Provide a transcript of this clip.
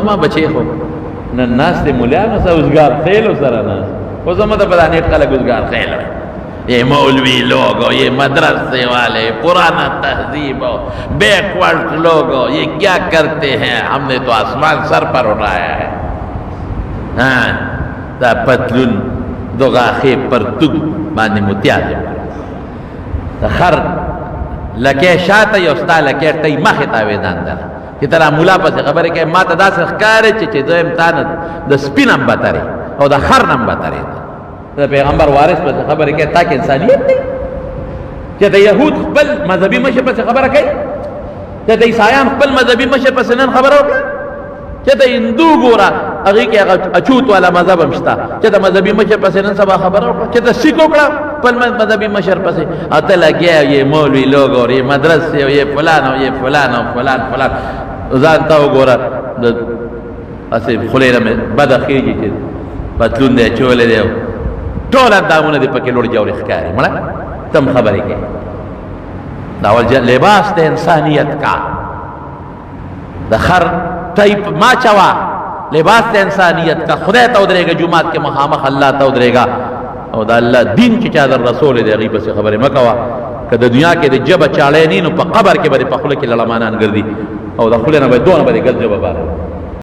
زما بچی خو نن ناس دې مولیانو سره اوزګار خیلو سره ناس خو زما د پلانې خلک اوزګار خیل یہ مولوی لوگ یہ مدرسے والے پرانا تہذیب بیکورڈ لوگ یہ کیا کرتے ہیں ہم نے تو آسمان سر پر اٹھایا ہے ہاں دا پتلون دو غاخی پر تگ باندې متیاز دا خر لکه شاته یو ستا لکه ټی مخې ته ویدان ده چې ترا مولا پسې خبرې کوي ما ته داسې ښکاري چې زه امتحان د سپین هم بترې او د خر هم بترې د پیغمبر وارث پسې خبرې کوي تا کې انسانیت دی چې د یهود خپل مذهبي مشر پسې خبره کوي چې د عیسایان خپل مذهبي مشر پسې نن خبره وکړه چې د هندو ګوره هغې کې هغه اچوت والا مذهب هم شته چې د مذهبي مشر پسې نن سبا خبره وکړه چې د سیک وکړه خپل مذهبي مشر پسې او ته لګیا یہ مولوي لوگ اور یہ مدرسے اور یہ فلان اور یہ فلان اور فلان فلان ځان ته وګوره هسې خولې نه مې بده خېږي چې پتلون دی اچولی دی ټول اندامونه دې پکې لوړ جوړې ښکاري مړه تم خبرې کوي دا اول لباس د انسانیت کا د خر ټیپ ما چوا لباس د انسانیت کا خدای ته ودرېږه جومات کې مخامخ الله ته ودرېږه او د الله دین چې چا در رسول دی هغې پسې خبرې مه کوه که د دنیا کې د جبه چاړی نه نو په قبر کې به دې په خوله کې لړمانان ګرځي او د خولې نه به دونه به دې ګل جبه باره